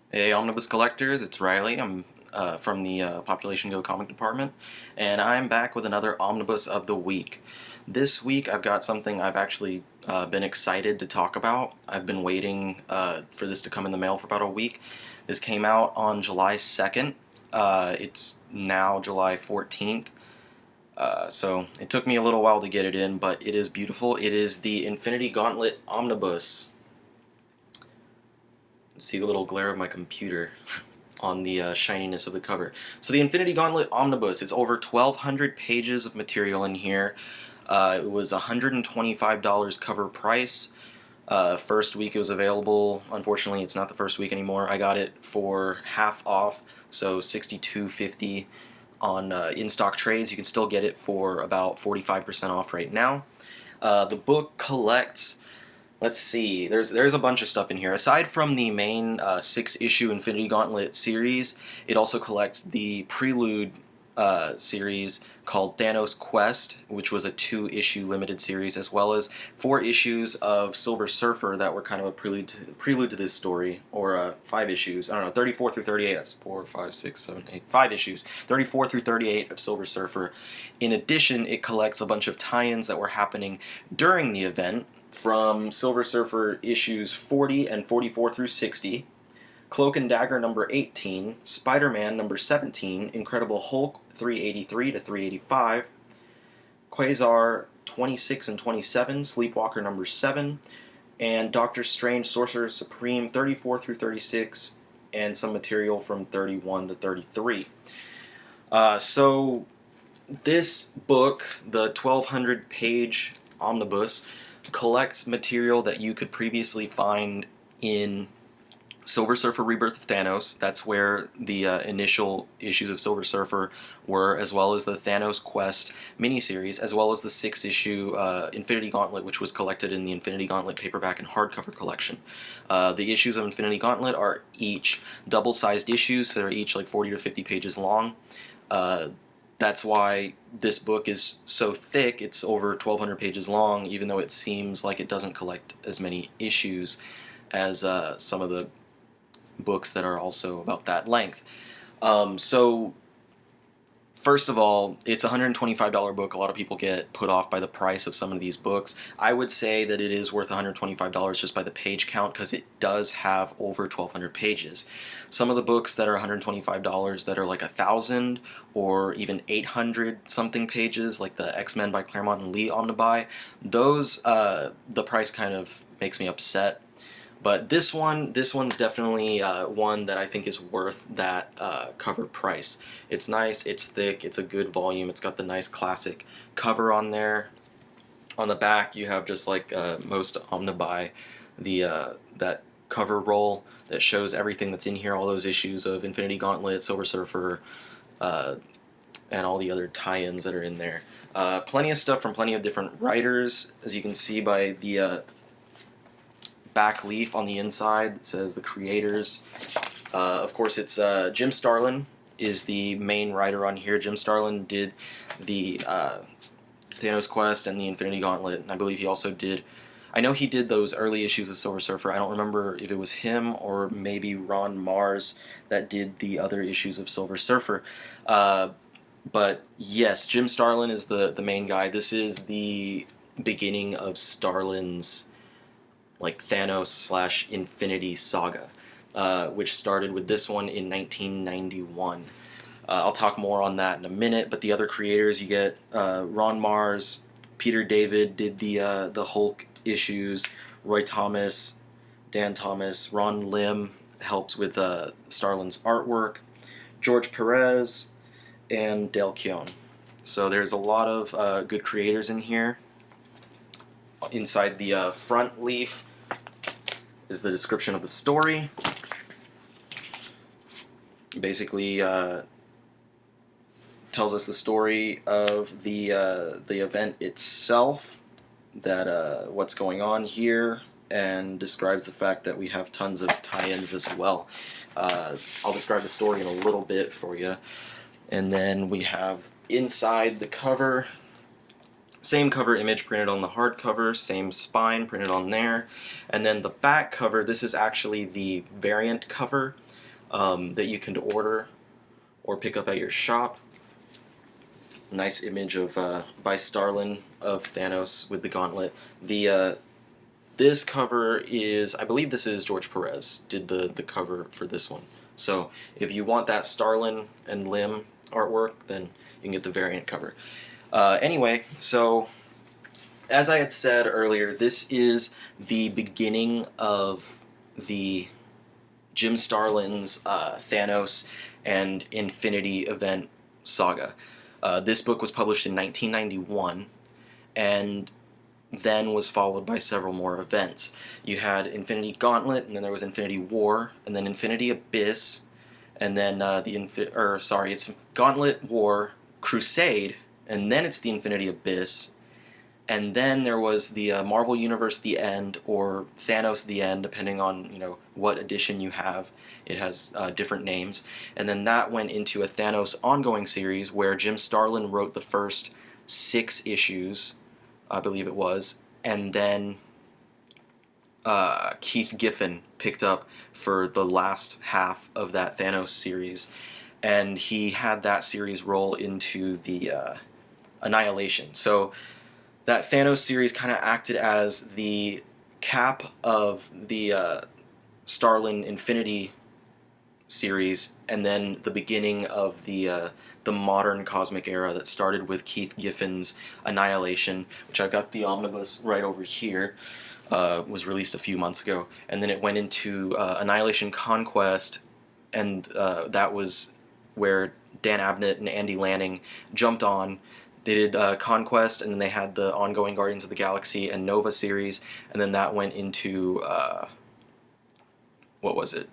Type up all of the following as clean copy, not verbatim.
Hey, Omnibus Collectors, it's Riley. I'm from the Population Go comic department, and I'm back with another Omnibus of the Week. This week I've got something I've actually been excited to talk about. I've been waiting for this to come in the mail for about a week. This came out on July 2nd. It's now July 14th. So it took me a little while to get it in, but it is beautiful. It is the Infinity Gauntlet Omnibus. See the little glare of my computer on the shininess of the cover. So the Infinity Gauntlet Omnibus, it's over 1,200 pages of material in here. It was $125 cover price. First week it was available. Unfortunately, it's not the first week anymore. I got it for half off, so $62.50 on in-stock trades. You can still get it for about 45% off right now. The book collects, let's see, there's a bunch of stuff in here. Aside from the main 6-issue Infinity Gauntlet series, it also collects the Prelude series called Danos Quest, which was a 2-issue limited series, as well as 4 issues of Silver Surfer that were kind of a prelude to this story, or 5 issues, I don't know, 34 through 38, that's 4, 5, 6, 7, 8, 5 issues, 34 through 38 of Silver Surfer. In addition, it collects a bunch of tie-ins that were happening during the event, from Silver Surfer issues 40 and 44 through 60, Cloak and Dagger number 18, Spider-Man number 17, Incredible Hulk 383 to 385, Quasar 26 and 27, Sleepwalker number 7, and Doctor Strange Sorcerer Supreme 34 through 36, and some material from 31 to 33. So this book, the 1,200 page omnibus, collects material that you could previously find in Silver Surfer Rebirth of Thanos. That's where the initial issues of Silver Surfer were, as well as the Danos Quest miniseries, as well as the 6-issue Infinity Gauntlet, which was collected in the Infinity Gauntlet paperback and hardcover collection. The issues of Infinity Gauntlet are each double-sized issues, so they're each like 40 to 50 pages long. That's why this book is so thick. It's over 1,200 pages long, even though it seems like it doesn't collect as many issues as some of the books that are also about that length. So first of all, it's a $125 book. A lot of people get put off by the price of some of these books. I would say that it is worth $125 just by the page count, because it does have over 1,200 pages. Some of the books that are $125 that are like 1,000 or even 800 something pages, like the X-Men by Claremont and Lee Omnibuy, those the price kind of makes me upset. But this one's definitely one that I think is worth that cover price. It's nice, it's thick, it's a good volume, it's got the nice classic cover on there. On the back you have, just like most Omnibuy, that cover roll that shows everything that's in here, all those issues of Infinity Gauntlet, Silver Surfer, and all the other tie-ins that are in there. Plenty of stuff from plenty of different writers, as you can see by the back leaf on the inside that says the creators. Of course, it's Jim Starlin is the main writer on here. Jim Starlin did the Danos Quest and the Infinity Gauntlet, and I believe he also did, I know he did those early issues of Silver Surfer. I don't remember if it was him or maybe Ron Mars that did the other issues of Silver Surfer. But yes, Jim Starlin is the main guy. This is the beginning of Starlin's like Thanos / Infinity Saga, which started with this one in 1991. I'll talk more on that in a minute, but the other creators, you get Ron Mars, Peter David did the Hulk issues, Roy Thomas, Dan Thomas, Ron Lim helps with Starlin's artwork, George Perez, and Dale Keown. So there's a lot of good creators in here. Inside the front leaf is the description of the story. Basically tells us the story of the event itself, that what's going on here, and describes the fact that we have tons of tie-ins as well. I'll describe the story in a little bit for you. And then we have inside the cover, same cover image printed on the hardcover, same spine printed on there. And then the back cover, this is actually the variant cover. that you can order or pick up at your shop. Nice image of by Starlin of Thanos with the gauntlet. The this cover is, I believe this is George Perez did the cover for this one. So if you want that Starlin and Lim artwork, then you can get the variant cover. Anyway, so as I had said earlier, this is the beginning of the Jim Starlin's Thanos and Infinity event saga. This book was published in 1991, and then was followed by several more events. You had Infinity Gauntlet, and then there was Infinity War, and then Infinity Abyss, and then it's Gauntlet, War, Crusade, and then it's the Infinity Abyss, and then there was the Marvel Universe The End, or Thanos The End, depending on what edition you have. It has different names, and then that went into a Thanos ongoing series where Jim Starlin wrote the first 6 issues, I believe it was, and then Keith Giffen picked up for the last half of that Thanos series, and he had that series roll into the Annihilation. So that Thanos series kind of acted as the cap of the Starlin Infinity series, and then the beginning of the modern cosmic era that started with Keith Giffen's Annihilation, which I've got the omnibus right over here, was released a few months ago, and then it went into Annihilation Conquest, and that was where Dan Abnett and Andy Lanning jumped on. They did Conquest, and then they had the ongoing Guardians of the Galaxy and Nova series, and then that went into, what was it?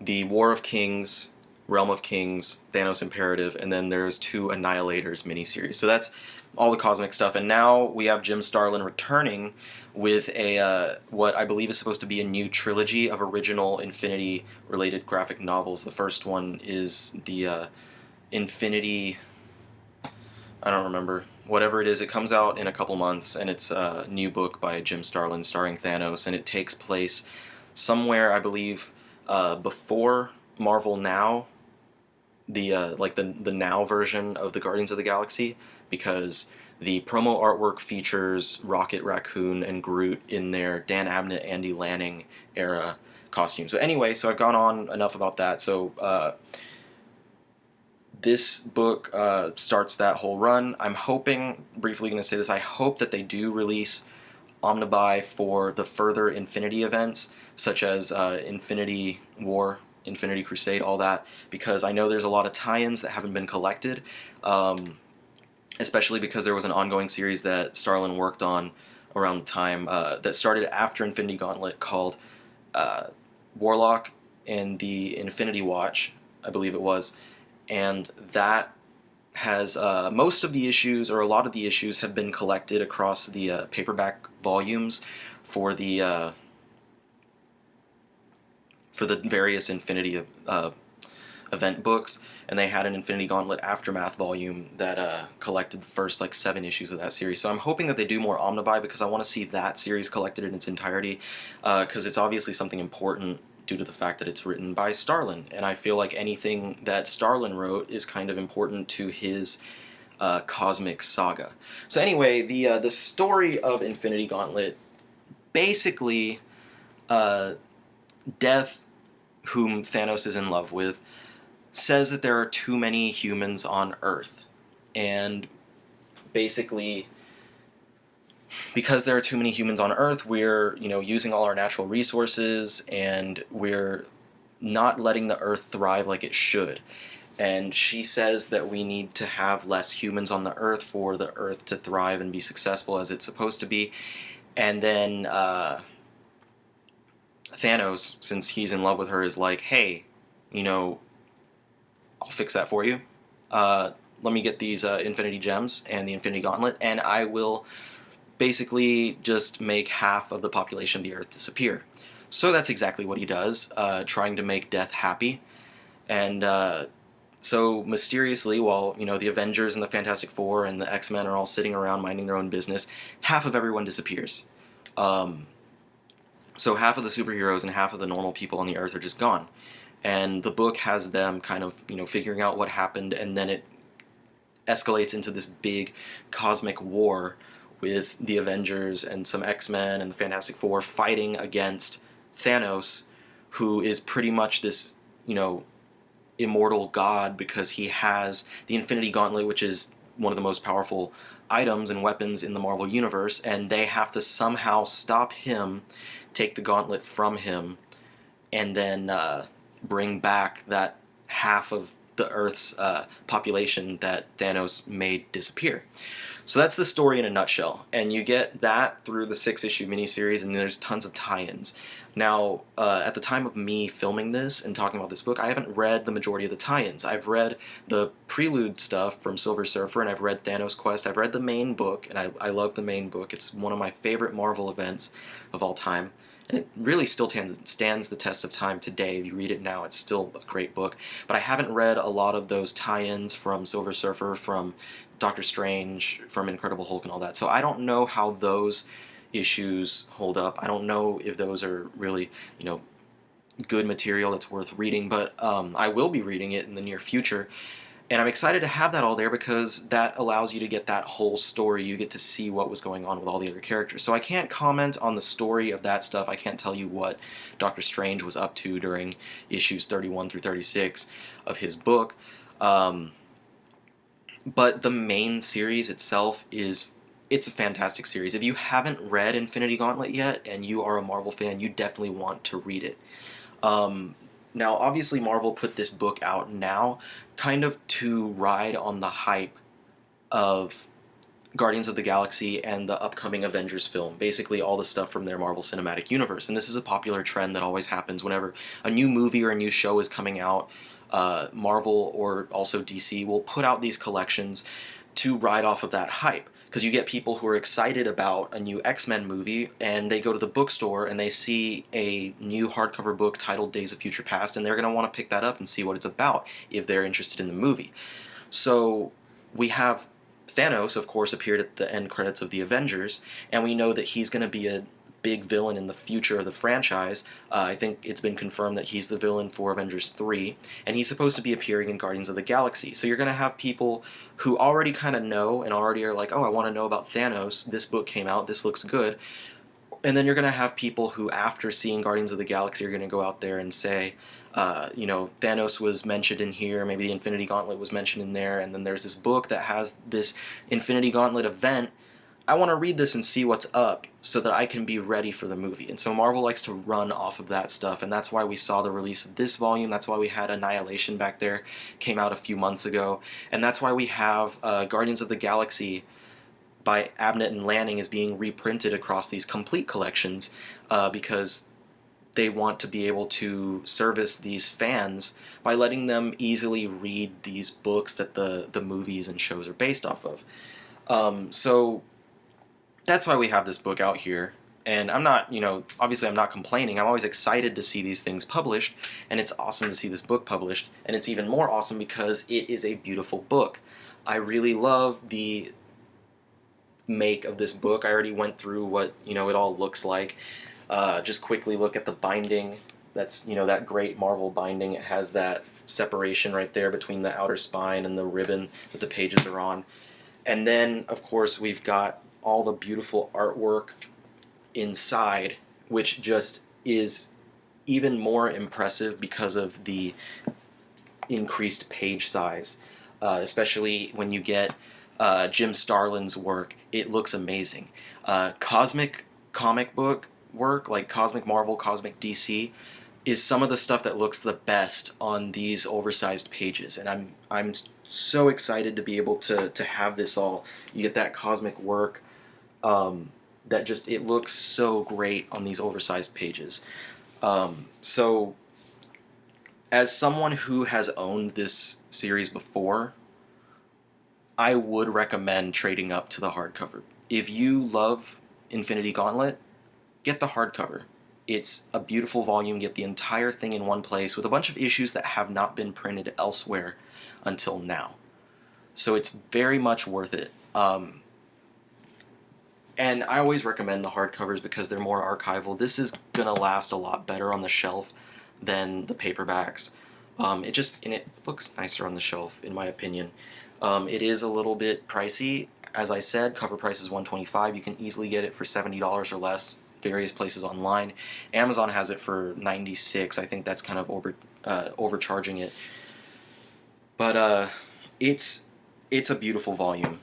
The War of Kings, Realm of Kings, Thanos Imperative, and then there's 2 Annihilators miniseries. So that's all the cosmic stuff, and now we have Jim Starlin returning with a what I believe is supposed to be a new trilogy of original Infinity-related graphic novels. The first one is the Infinity... I don't remember. Whatever it is, it comes out in a couple months, and it's a new book by Jim Starlin starring Thanos, and it takes place somewhere, I believe, before Marvel Now, the Now version of the Guardians of the Galaxy, because the promo artwork features Rocket Raccoon and Groot in their Dan Abnett, Andy Lanning era costumes. But anyway, so I've gone on enough about that. So this book starts that whole run. I'm hoping, briefly going to say this, I hope that they do release Omnibuy for the further Infinity events, such as Infinity War, Infinity Crusade, all that, because I know there's a lot of tie-ins that haven't been collected, especially because there was an ongoing series that Starlin worked on around the time that started after Infinity Gauntlet called Warlock and the Infinity Watch, I believe it was, and that has most of the issues, or a lot of the issues, have been collected across the paperback volumes for the various Infinity event books, and they had an Infinity Gauntlet Aftermath volume that collected the first 7 issues of that series. So I'm hoping that they do more Omnibuy, because I want to see that series collected in its entirety, because it's obviously something important due to the fact that it's written by Starlin, and I feel like anything that Starlin wrote is kind of important to his cosmic saga. So anyway, the story of Infinity Gauntlet, basically, Death, whom Thanos is in love with, says that there are too many humans on Earth, and basically, because there are too many humans on Earth, we're using all our natural resources, and we're not letting the Earth thrive like it should. And she says that we need to have less humans on the Earth for the Earth to thrive and be successful as it's supposed to be. And then Thanos, since he's in love with her, is like, hey, I'll fix that for you. Let me get these Infinity Gems and the Infinity Gauntlet, and I will basically just make half of the population of the Earth disappear. So that's exactly what he does, trying to make Death happy. And so mysteriously, while the Avengers and the Fantastic Four and the X-Men are all sitting around minding their own business, half of everyone disappears. So half of the superheroes and half of the normal people on the Earth are just gone. and the book has them kind of, figuring out what happened, and then it escalates into this big cosmic war with the Avengers and some X-Men and the Fantastic Four fighting against Thanos, who is pretty much this, immortal god because he has the Infinity Gauntlet, which is one of the most powerful items and weapons in the Marvel Universe, and they have to somehow stop him, take the gauntlet from him, and then bring back that half of the Earth's population that Thanos made disappear. So that's the story in a nutshell, and you get that through the 6-issue miniseries, and there's tons of tie-ins. Now, at the time of me filming this and talking about this book, I haven't read the majority of the tie-ins. I've read the prelude stuff from Silver Surfer, and I've read Danos Quest. I've read the main book, and I love the main book. It's one of my favorite Marvel events of all time. And it really still stands the test of time today. If you read it now, it's still a great book. But I haven't read a lot of those tie-ins from Silver Surfer, from Doctor Strange, from Incredible Hulk and all that. So I don't know how those issues hold up. I don't know if those are really, good material that's worth reading, but I will be reading it in the near future. And I'm excited to have that all there because that allows you to get that whole story. You get to see what was going on with all the other characters. So I can't comment on the story of that stuff. I can't tell you what Doctor Strange was up to during issues 31 through 36 of his book. But the main series itself it's a fantastic series. If you haven't read Infinity Gauntlet yet and you are a Marvel fan, you definitely want to read it. Now, obviously, Marvel put this book out now kind of to ride on the hype of Guardians of the Galaxy and the upcoming Avengers film, basically all the stuff from their Marvel Cinematic Universe. And this is a popular trend that always happens whenever a new movie or a new show is coming out. Marvel or also DC will put out these collections to ride off of that hype. Because you get people who are excited about a new X-Men movie, and they go to the bookstore and they see a new hardcover book titled Days of Future Past, and they're going to want to pick that up and see what it's about if they're interested in the movie. So we have Thanos, of course, appeared at the end credits of the Avengers, and we know that he's going to be a big villain in the future of the franchise. I think it's been confirmed that he's the villain for Avengers 3, and he's supposed to be appearing in Guardians of the Galaxy. So you're going to have people who already kind of know and already are like, oh, I want to know about Thanos, this book came out, this looks good. And then you're going to have people who, after seeing Guardians of the Galaxy, are going to go out there and say, Thanos was mentioned in here, maybe the Infinity Gauntlet was mentioned in there, and then there's this book that has this Infinity Gauntlet event. I want to read this and see what's up so that I can be ready for the movie. And so Marvel likes to run off of that stuff, and that's why we saw the release of this volume. That's why we had Annihilation back there, came out a few months ago. And that's why we have Guardians of the Galaxy by Abnett and Lanning is being reprinted across these complete collections because they want to be able to service these fans by letting them easily read these books that the movies and shows are based off of. So that's why we have this book out here. And I'm not, obviously I'm not complaining. I'm always excited to see these things published, and it's awesome to see this book published. And it's even more awesome because it is a beautiful book. I really love the make of this book. I already went through what, it all looks like. Just quickly look at the binding. That's, that great Marvel binding. It has that separation right there between the outer spine and the ribbon that the pages are on. And then, of course, we've got all the beautiful artwork inside, which just is even more impressive because of the increased page size. Especially when you get Jim Starlin's work, it looks amazing. Cosmic comic book work, like Cosmic Marvel, Cosmic DC, is some of the stuff that looks the best on these oversized pages, and I'm so excited to be able to have this all. You get that cosmic work that just, it looks so great on these oversized pages. So as someone who has owned this series before, I would recommend trading up to the hardcover. If you love Infinity Gauntlet, get the hardcover. It's a beautiful volume. Get the entire thing in one place with a bunch of issues that have not been printed elsewhere until now. So it's very much worth it. And I always recommend the hardcovers because they're more archival. This is going to last a lot better on the shelf than the paperbacks. It looks nicer on the shelf, in my opinion. It is a little bit pricey. As I said, cover price is $125. You can easily get it for $70 or less, various places online. Amazon has it for $96. I think that's kind of overcharging it. But it's a beautiful volume.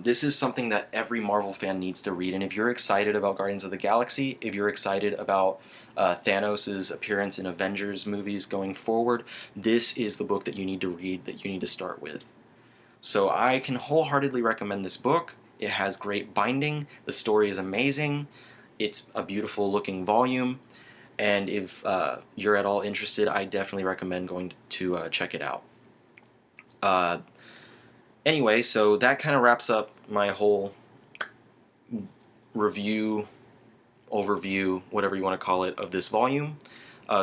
This is something that every Marvel fan needs to read, and if you're excited about Guardians of the Galaxy, if you're excited about Thanos' appearance in Avengers movies going forward, this is the book that you need to read, that you need to start with. So I can wholeheartedly recommend this book. It has great binding, the story is amazing, it's a beautiful looking volume, and if you're at all interested, I definitely recommend going to check it out. Anyway, so that kind of wraps up my whole review, overview, whatever you want to call it, of this volume.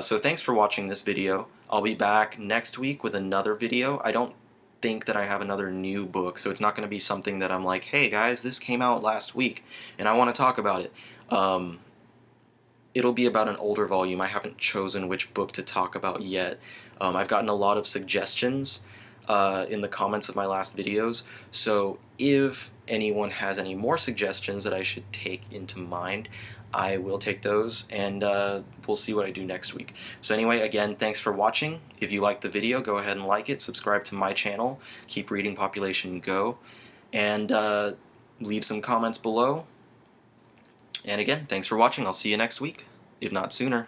So thanks for watching this video. I'll be back next week with another video. I don't think that I have another new book, so it's not going to be something that I'm like, hey guys, this came out last week and I want to talk about it. It'll be about an older volume. I haven't chosen which book to talk about yet. I've gotten a lot of suggestions in the comments of my last videos, so if anyone has any more suggestions that I should take into mind, I will take those, and we'll see what I do next week. So anyway, again, thanks for watching. If you liked the video, go ahead and like it, subscribe to my channel, keep reading Population Go, and leave some comments below. And again, thanks for watching. I'll see you next week, if not sooner.